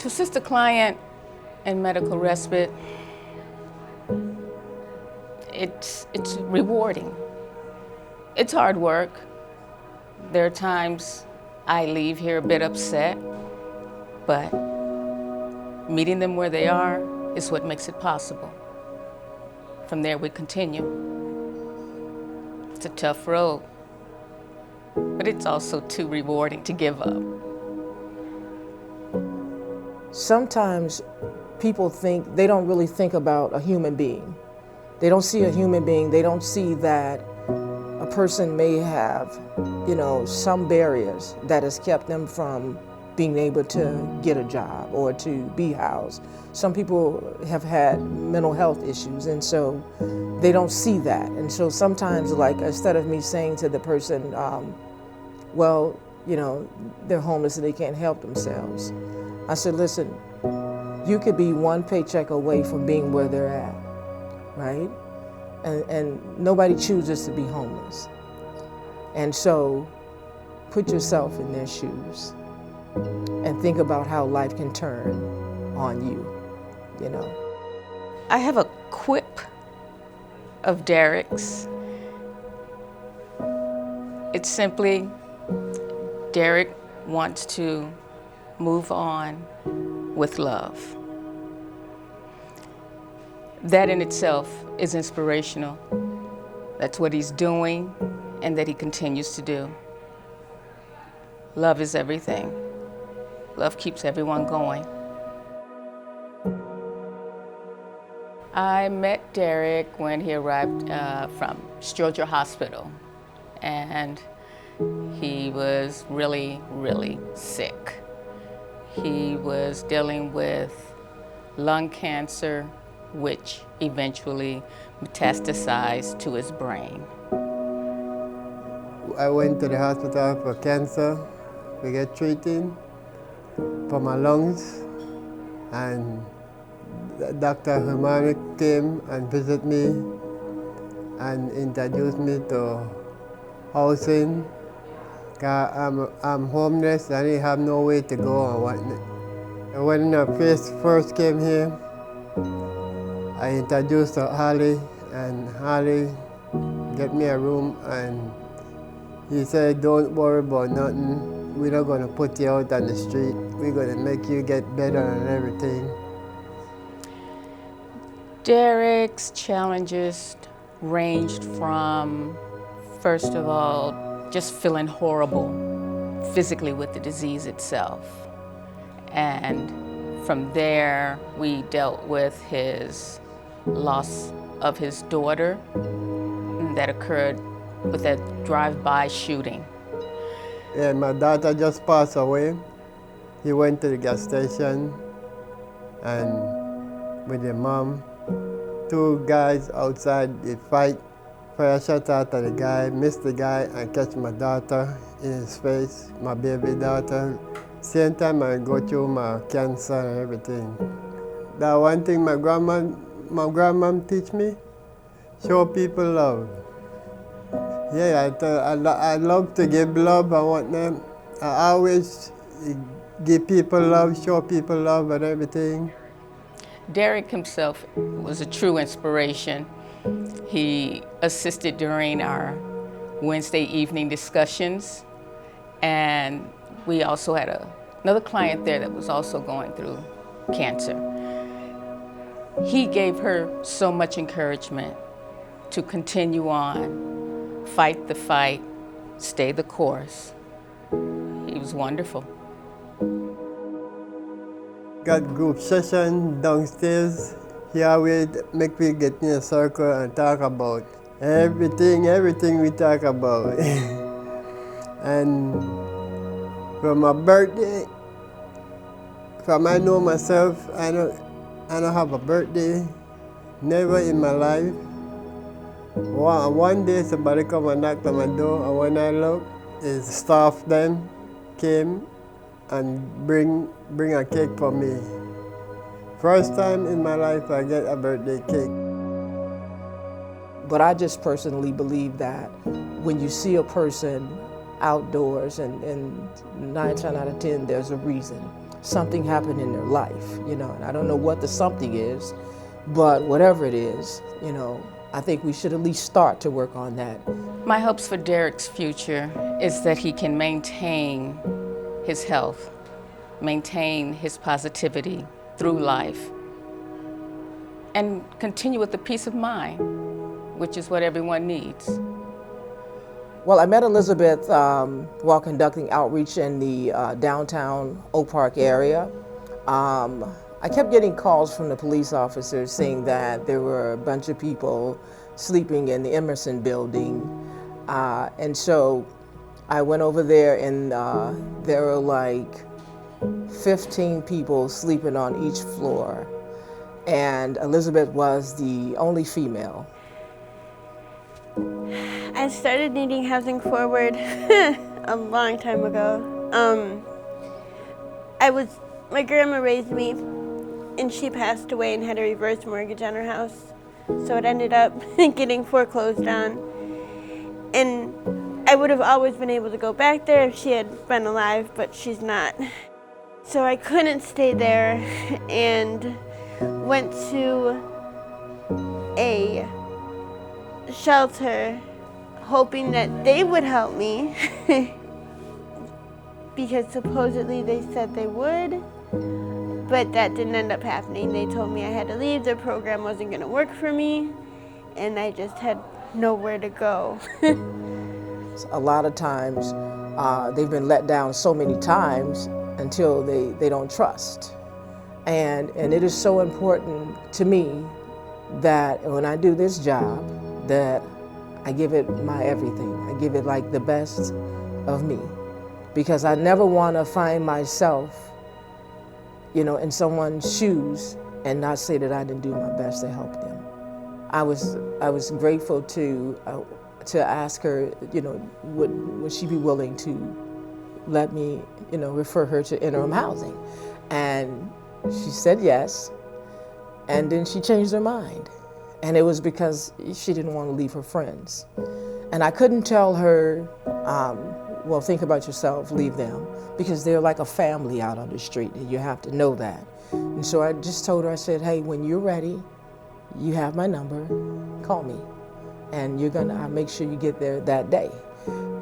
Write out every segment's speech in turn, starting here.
To assist a client in medical respite, it's rewarding. It's hard work. There are times I leave here a bit upset, but meeting them where they are is what makes it possible. From there, we continue. It's a tough road, but it's also too rewarding to give up. Sometimes people think, they don't really think about a human being. They don't see a human being. They don't see that a person may have, some barriers that has kept them from being able to get a job or to be housed. Some people have had mental health issues, and so they don't see that. And so sometimes, like, instead of me saying to the person, they're homeless and they can't help themselves, I said, listen, you could be one paycheck away from being where they're at, right? And nobody chooses to be homeless. And so put yourself in their shoes and think about how life can turn on you. I have a quip of Derek's. It's simply, Derek wants to move on with love. That in itself is inspirational. That's what he's doing and that he continues to do. Love is everything. Love keeps everyone going. I met Derek when he arrived from Stroger Hospital, and he was really, really sick. He was dealing with lung cancer, which eventually metastasized to his brain. I went to the hospital for cancer. We get treated for my lungs, and Dr. Hermanic came and visited me and introduced me to housing. I'm homeless and I have no way to go or whatnot. When I first came here, I introduced to Holly, and Holly get me a room, and he said, don't worry about nothing. We're not going to put you out on the street. We're going to make you get better and everything. Derek's challenges ranged from, first of all, just feeling horrible physically with the disease itself. And from there, we dealt with his loss of his daughter that occurred with a drive-by shooting. Yeah, my daughter just passed away. He went to the gas station and with the mom, two guys outside, they fight. Fire shot out at the guy, missed the guy, and catch my daughter in his face, my baby daughter. Same time I go through my cancer and everything. That one thing my grandma teach me, show people love. Yeah, I love to give love and whatnot. I always give people love, show people love and everything. Derek himself was a true inspiration. He assisted during our Wednesday evening discussions, and we also had another client there that was also going through cancer. He gave her so much encouragement to continue on, fight the fight, stay the course. He was wonderful. Got group session downstairs. He always make me get in a circle and talk about everything we talk about. And for my birthday, from I know myself, I don't have a birthday, never in my life. One day somebody come and knocked on my door, and when I look, his staff then came and bring a cake for me. First time in my life I get a birthday cake. But I just personally believe that when you see a person outdoors, and 9 times out of 10 there's a reason. something happened in their life, and I don't know what the something is, but whatever it is, I think we should at least start to work on that. My hopes for Derek's future is that he can maintain his health, maintain his positivity through life, and continue with the peace of mind, which is what everyone needs. Well, I met Elizabeth while conducting outreach in the downtown Oak Park area. I kept getting calls from the police officers saying that there were a bunch of people sleeping in the Emerson building. And so I went over there, and there were like 15 people sleeping on each floor. And Elizabeth was the only female. I started needing housing forward a long time ago. My grandma raised me, and she passed away and had a reverse mortgage on her house. So it ended up getting foreclosed on. And I would have always been able to go back there if she had been alive, but she's not. So I couldn't stay there and went to a shelter hoping that they would help me because supposedly they said they would, but that didn't end up happening. They told me I had to leave, their program wasn't going to work for me, and I just had nowhere to go. A lot of times they've been let down so many times until they don't trust. And it is so important to me that when I do this job, that I give it my everything. I give it like the best of me, because I never want to find myself, in someone's shoes and not say that I didn't do my best to help them. I was grateful to ask her, would she be willing to let me, refer her to interim housing, and she said yes, and then she changed her mind. And it was because she didn't want to leave her friends. And I couldn't tell her, well, think about yourself, leave them, because they're like a family out on the street, and you have to know that. And so I just told her, I said, hey, when you're ready, you have my number, call me. And I'll make sure you get there that day.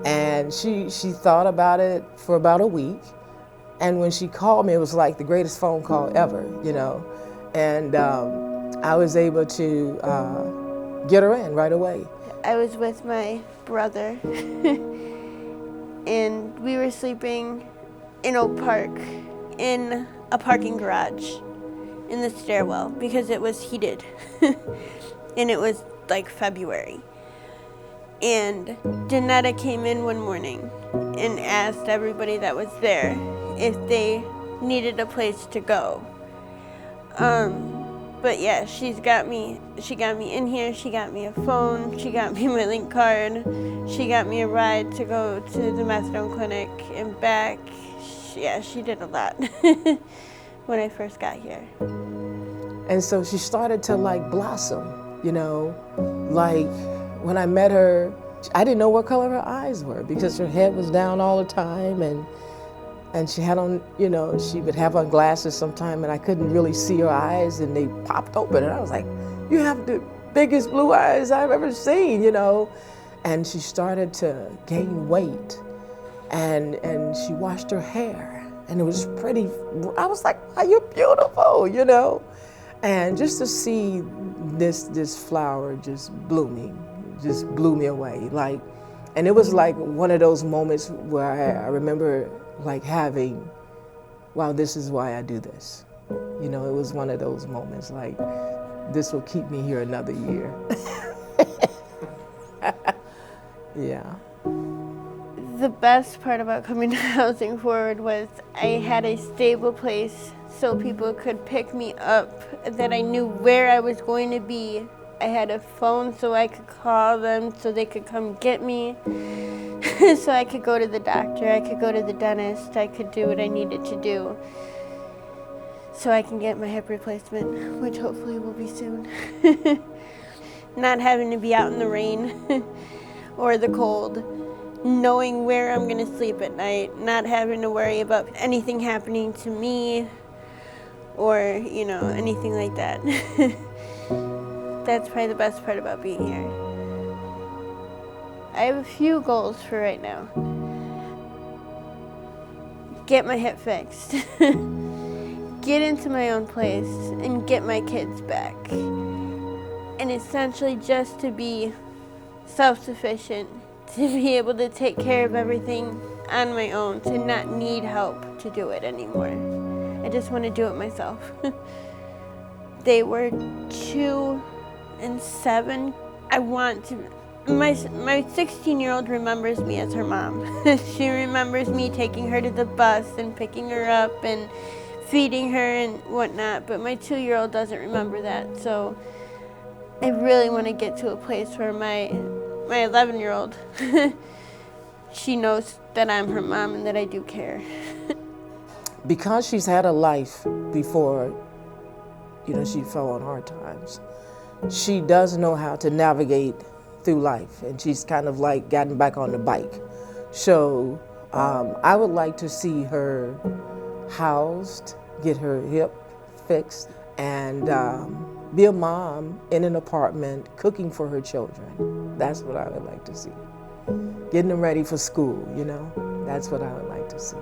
And she thought about it for about a week. And when she called me, it was like the greatest phone call ever, And I was able to get her in right away. I was with my brother, and we were sleeping in Oak Park in a parking garage in the stairwell because it was heated, and it was like February. And Dannette came in one morning and asked everybody that was there if they needed a place to go. But yeah, she got me in here, she got me a phone, she got me my link card, she got me a ride to go to the methadone clinic and back. She did a lot when I first got here. And so she started to blossom, like when I met her, I didn't know what color her eyes were because her head was down all the time, and she had on, she would have on glasses sometime, and I couldn't really see her eyes, and they popped open, and I was like, you have the biggest blue eyes I've ever seen, And she started to gain weight, and she washed her hair, and it was pretty. I was like, wow, you're beautiful, And just to see this flower just blooming, just blew me away. And it was like one of those moments where I remember having, wow, this is why I do this. It was one of those moments this will keep me here another year. Yeah. The best part about coming to Housing Forward was I had a stable place so people could pick me up, that I knew where I was going to be. I had a phone so I could call them so they could come get me. So I could go to the doctor, I could go to the dentist, I could do what I needed to do so I can get my hip replacement, which hopefully will be soon. Not having to be out in the rain or the cold knowing where I'm gonna sleep at night, not having to worry about anything happening to me or, anything like that. That's probably the best part about being here. I have a few goals for right now. Get my hip fixed, get into my own place, and get my kids back. And essentially just to be self-sufficient, to be able to take care of everything on my own, to not need help to do it anymore. I just want to do it myself. They were 2 and 7. I want to. My 16-year-old remembers me as her mom. She remembers me taking her to the bus and picking her up and feeding her and whatnot, but my 2-year-old doesn't remember that. So I really want to get to a place where my 11-year-old, she knows that I'm her mom and that I do care. Because she's had a life before, she fell on hard times, she does know how to navigate through life, and she's kind of like gotten back on the bike. So I would like to see her housed, get her hip fixed, and be a mom in an apartment cooking for her children. That's what I would like to see. Getting them ready for school, that's what I would like to see.